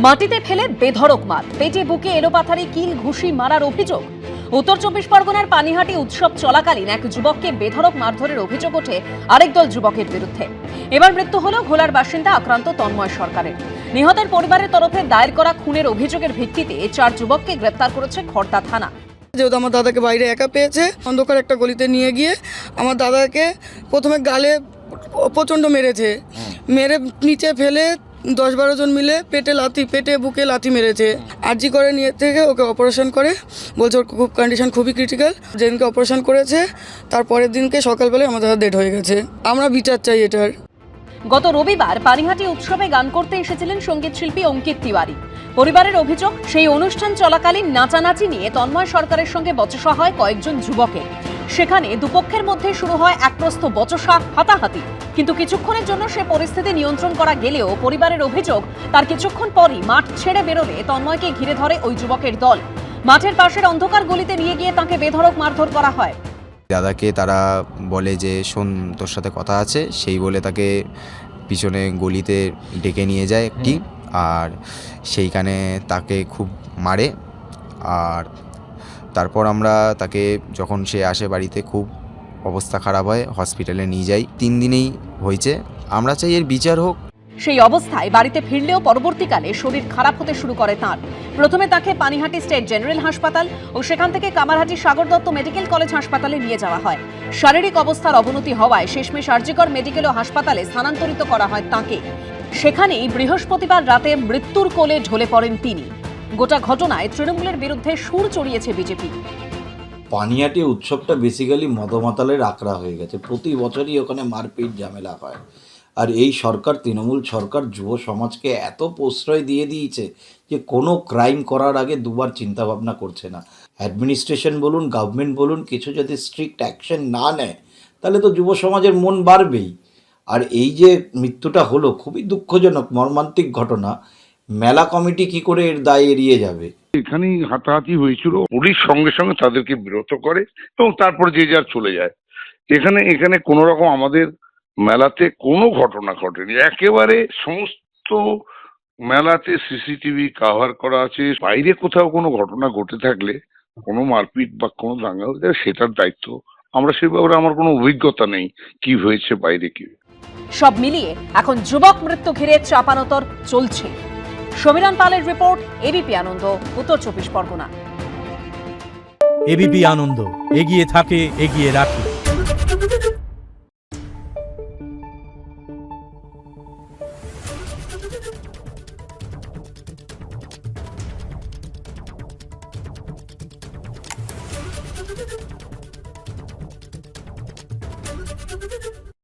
মাটিতে ফেলে বেধড়ক মার, পেটে বুকে এলোপাথারি কিল ঘুষি মারার অভিযোগ। উত্তর চব্বিশ পরগনার পানিহাটি উৎসব চলাকালীন এক যুবককে বেধড়ক মারধরের অভিযোগ ওঠে আরেক দল যুবকের বিরুদ্ধে। এবার মৃত্যু হল ঘোলার বাসিন্দা আক্রান্ত তন্ময় সরকারের। নিহতের পরিবারের তরফে দায়ের করা খুনের অভিযোগের ভিত্তিতে 4 যুবককে গ্রেপ্তার করেছে খড়দা থানা। যেহেতু আমার দাদাকে বাইরে একা পেয়েছে, অন্ধকার একটা গলিতে নিয়ে গিয়ে আমার দাদাকে প্রথমে গালে প্রচণ্ড মেরেছে, মেরে নিচে ফেলে 10-12 জন মিলে পেটে বুকে লাথি মেরেছে। আরজি করে নিয়ে থেকে ওকে অপারেশন করে, বলছে ওর খুব কন্ডিশন খুবই ক্রিটিক্যাল। যেদিনকে অপারেশন করেছে তার পরের দিনকে সকালবেলায় আমার দাদা ডেড হয়ে গেছে। আমরা বিচার চাই এটার। গত রবিবার পানিহাটি উৎসবে গান করতে এসেছিলেন সঙ্গীত শিল্পী অঙ্কিত তিওয়ারি। পরিবারের অভিযোগ, সেই অনুষ্ঠান চলাকালীন নাচানাচি নিয়ে তন্ময় সরকারের সঙ্গে বচসা হয় কয়েকজন যুবকের। সেখানে দুপক্ষের মধ্যে শুরু হয় একপ্রস্থ বচসা, হাতাহাতি। কিন্তু কিছুক্ষণের জন্য সে পরিস্থিতি নিয়ন্ত্রণ করা গেলেও পরিবারের অভিযোগ, তার কিছুক্ষণ পরই মাঠ ছেড়ে বেরোলে তন্ময়কে ঘিরে ধরে ওই যুবকের দল। মাঠের পাশের অন্ধকার গলিতে নিয়ে গিয়ে তাকে বেধড়ক মারধর করা হয়। দাদাকে তারা বলে যে শোন, তোর সাথে কথা আছে, সেই বলে তাকে পিছনে গলিতে ডেকে নিয়ে যায় একটি, আর সেইখানে তাকে খুব মারে। আর তারপর আমরা তাকে, যখন সে আসে বাড়িতে, খুব অবস্থা খারাপ হয়, হসপিটালে নিয়ে যাই। 3 দিনেই হয়েছে। আমরা চাই এর বিচার হোক। সেই অবস্থায় বাড়িতে ফিরলেও পরবর্তীকালে শরীর খারাপ হতে শুরু করে তাঁর। প্রথমে তাকে পানিহাটি স্টেট জেনারেল হাসপাতাল ও সেখান থেকে কামারহাটি সাগর দত্ত মেডিকেল কলেজ হাসপাতালে নিয়ে যাওয়া হয়। শারীরিক অবস্থার অবনতি হওয়ায় শেষমেশ আরজিকর মেডিকেল ও হাসপাতালে স্থানান্তরিত করা হয় তাঁকে। সেখানেই বৃহস্পতিবার রাতে মৃত্যুর কোলে ঢলে পড়েন তিনি। গোটা ঘটনায় তৃণমূলের বিরুদ্ধে সুর চড়িয়েছে বিজেপি। পানিহাটি উৎসবটা বেসিক্যালি মদমাতালের আখড়া হয়ে গেছে। প্রতি বছরই ওখানে মারপিট ঝামেলা হয়। আর এই সরকার, তৃণমূল সরকার, যুব সমাজকে এত প্রশ্রয় দিয়ে দিয়েছে যে কোনো ক্রাইম করার আগে দুবার চিন্তা ভাবনা করছে না। অ্যাডমিনিস্ট্রেশন বলুন, গভর্নমেন্ট বলুন, কিছু যদি স্ট্রিক্ট অ্যাকশন না নেয় তাহলে তো যুব সমাজের মন বাড়বেই। আর এই যে মৃত্যুটা হলো, খুবই দুঃখজনক, মর্মান্তিক ঘটনা। মেলা কমিটি কি করে এর দায় এড়িয়ে যাবে? এখানেই হাতাহাতি হয়েছিল, পুলিশ সঙ্গে সঙ্গে তাদেরকে বিরত করে এবং তারপর যে যার চলে যায়। এখানে কোনো রকম আমাদের মেলাতে কোনো ঘটনা ঘটেনি। একেবারে সমস্ত মেলাতে সিসিটিভি কভার করা আছে। বাইরে কোথাও কোনো ঘটনা ঘটে থাকলে, কোনো মারপিট বা কোনো দাঙ্গা হলে সেটার দায়িত্ব আমরা, সে ব্যাপারে আমার কোনো অভিজ্ঞতা নেই কি হয়েছে বাইরে কি। সব মিলিয়ে এখন যুবক মৃত্যু ঘিরে চাপানোতর চলছে। সমীরণ পালের রিপোর্ট, এবিপি আনন্দ, উত্তর চব্বিশ পরগনা। এবিপি আনন্দ, এগিয়ে থাকে, এগিয়ে রাখে।